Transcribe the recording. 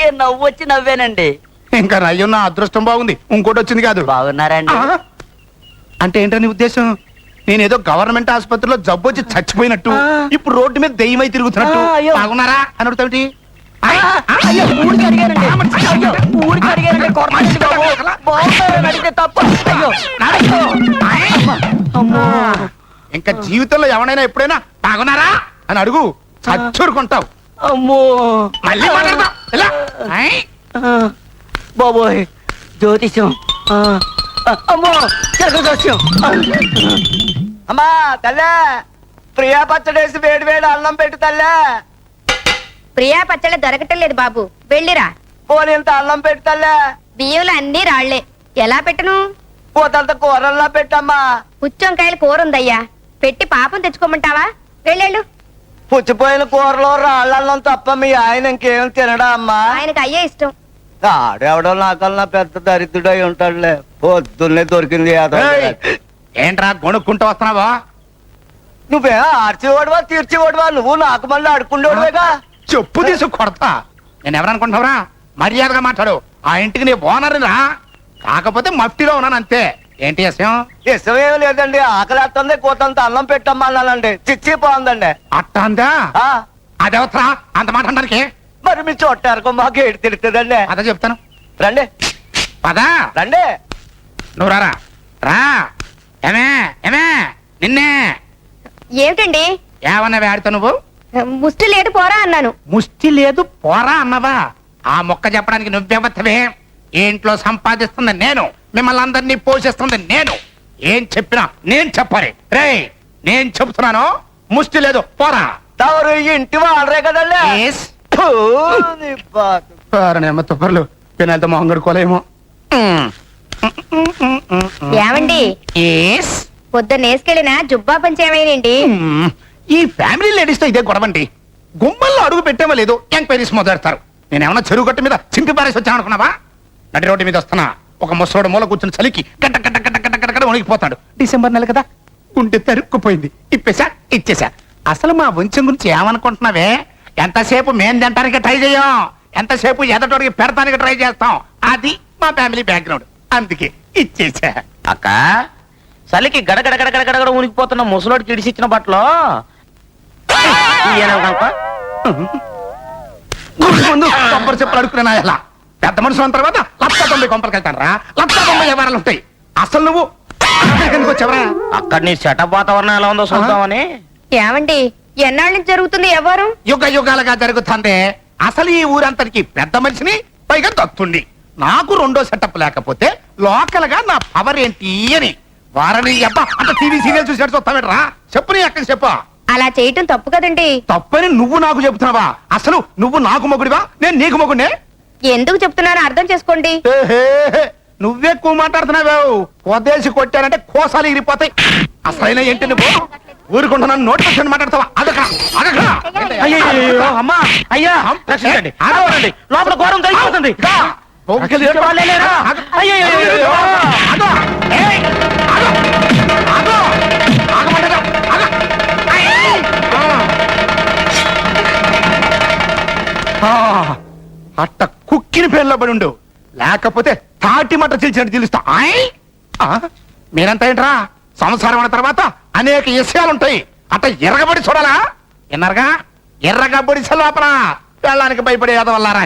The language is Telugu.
అందుకే నవ్వు వచ్చి నవ్వానండి. ఇంకా నయ్యో నా అదృష్టం బాగుంది, ఇంకోటి వచ్చింది కాదు. బాగున్నారండి? అంటే ఏంటని ఉద్దేశం? నేనేదో గవర్నమెంట్ ఆసుపత్రిలో జబ్బు వచ్చి చచ్చిపోయినట్టు, ఇప్పుడు రోడ్డు మీద దెయ్యమై తిరుగుతున్నట్టు బాగున్నారా అని అడుగుతావుటి? ఊరికి అడిగానండి. అయ్యో, ఊరికి అడిగానండి. కొరకండి బాబు. బాగున్నారని అడిగితే తప్ప. అయ్యో, అమ్మో. ఇంకా జీవితంలో ఎవరైనా ఎప్పుడైనా బాగున్నారా అని అడుగు, చచ్చూరుకుంటావు. అమ్మో, మళ్ళీ మాట్లాడతావు ఇలా. బాబోయ్, జ్యోతిష్యం. అమ్మో, జోస్యం. అమ్మా తల్లే, ప్రియా పచ్చడేసి వేడి వేడి అన్నం పెట్టు తల్లే. ప్రియా పచ్చడి దొరకటం లేదు బాబు, వెళ్ళిరా. పోనీ ఇంత అన్నం పెట్టు తల్లే. బియ్యంలో అన్ని రాళ్లే, ఎలా పెట్టను? పోతంత కూరల్లా పెట్టమ్మా. పుచ్చొంకాయలు కూర ఉందయ్యా, పెట్టి పాపం తెచ్చుకోమంటావా? వెళ్ళేళ్ళు. పుచ్చిపోయిన కూరలో రాళ్ళన్నం తప్ప మీ ఆయన ఇంకేం తినడా అమ్మా? ఆయనకు అయ్యే ఇష్టం. ఆడెవడో నాకన్నా పెద్ద దరిద్రుడై ఉంటాడులే. పొద్దున్నే దొరికింది. ఏంట్రా గొణుక్కుంటూ వస్తున్నావా? నువ్వే ఆర్చేవాడువా తీర్చేవాడువా? నువ్వు నాకు మళ్ళీ అడుకుండేవాడువేగా. చెప్పు తీసు కొడతా. నేను ఎవరనుకుంటున్నావురా? మర్యాదగా మాట్లాడు. ఆ ఇంటికి నీ ఓనర్ రా, కాకపోతే మఫ్టీలో ఉన్నాను అంతే. ఏంటి విషయం? ఇష్టమేం లేదండి, ఆకలేస్తుంది, కూతంత అన్నం పెట్టమ్మన్నానండి. చిచ్చి బాగుందండి. అట్ట అందా? అదేవత్రా అంత మాట అనడానికి? మరి మీ చోటారు మాకు ఏడు తిరుగుతుందండి. అదే చెప్తాను, రండి పదా రండి. నువ్వు రారా రా. ఏమే ఏమే నిన్నే ఏమిటండి? ఏమన్నా ఆడితే నువ్వు? ముష్టి లేదు పోరా అన్నాను. ముష్టి లేదు పోరా అన్నవా? ఆ మొక్క చెప్పడానికి నువ్వెవత్తవే? ఇంట్లో సంపాదిస్తుంది నేను, మిమ్మల్ని అందరినీ పోషిస్తుంది నేను. ఏం చెప్పినా నేను చెప్పాలి. రే నేను చెప్తున్నాను, ముష్టి లేదు పోరా. తవరు ఇంటి వాళ్ళరే కదండి. తుప్పర్లు పినాలతో మొహం కడుకోలేమో. ఏమండి, పొద్దున్నేసుకెళ్ళిన జుబ్బా పంచేమైనండి? ఈ ఫ్యామిలీ లేడీస్ తో ఇదే గొడవండి. గుమ్మల్లో అడుగు పెట్టేమో లేదు ఎంక్వైరీస్ మొదలెడతారు. నేనేమన్నా చెరువు గట్టు మీద చింపి పారేసి వచ్చాను అనుకున్నావా? నడి రోడ్డు మీద వస్తున్నా, ఒక ముసలోడు మూల కూర్చుని చలికి గంట గంట గంట గంట గంట గంట వణికిపోతాడు. డిసెంబర్ నెల కదా, గుండె తరుక్కుపోయింది. ఇప్పేశా ఇచ్చేశా. అసలు మా వంశం గురించి ఏమనుకుంటున్నావే? ఎంతసేపు మేం తింటానికి ట్రై చేయం, ఎంతసేపు ఎదటోడికి పెడతానికి ట్రై చేస్తాం. అది మా ఫ్యామిలీ బ్యాక్గ్రౌండ్, అందుకే ఇచ్చేసా. అక్క చలికి గడగడ గడగడ గడగడ ఉనికిపోతున్న ముసలోడికి ఇడిసిచ్చిన బట్టలు ముందు కొబ్బరి చెప్పులు అడుక్కున్నా. ఎలా పెద్ద మనుషుల తర్వాత 190 కొంపలకి వెళ్తాను రా. 190 వ్యవహారాలు ఉంటాయి. అసలు నువ్వు ఎందుకు వచ్చావరా? అక్కడ నీ సెటప్ వాతావరణం ఎలా ఉందో చూద్దామని. ఏమండి, ఎన్నాళ్ళ నుంచి జరుగుతుంది ఎవరు? యుగ యుగాలుగా జరుగుతుంది. అసలు ఈ ఊరంతటికి పెద్ద మనిషిని, పైగా దత్తుండి. నాకు రెండో సెటప్ లేకపోతే లోకల్ గా నా పవర్ ఏంటి అని వారని అబ్బా అంత టీవీ సీరియల్ చూసినట్టు చూస్తావేట్రా? చెప్పు, నీ అక్కడికి చెప్పా. అలా చేయటం తప్పు కదండి. తప్పని నువ్వు నాకు చెబుతున్నావా? అసలు నువ్వు నాకు మొగుడివా, నేను నీకు మొగుడినే? ఎందుకు చెప్తున్నారో అర్థం చేసుకోండి. నువ్వెక్కువ మాట్లాడుతున్నావు. పొదేసి కొట్టానంటే కోసాలు ఎగిరిపోతాయి. అసలైన ఏంటి నువ్వు? ఊరుకుంటున్నాను నోటి వచ్చి మాట్లాడతావా? అదక అదక. అమ్మా అయ్యా రక్షించండి, ఆగవరండి, లోపల ఘోరం జరిగిపోతుంది. అట్ట కుక్కిని పేర్లో పడి ఉండు, లేకపోతే తాటి మట్ట చీల్చినట్టు చీలుస్తా. మీరంతా ఏంట్రా? సంసారం అన్న తర్వాత అనేక విషయాలుంటాయి. అట్ట ఎర్రగబడి చూడాలా? ఎన్నరగా ఎర్రగబడి లోపల పెళ్ళానికి భయపడే వల్లారా?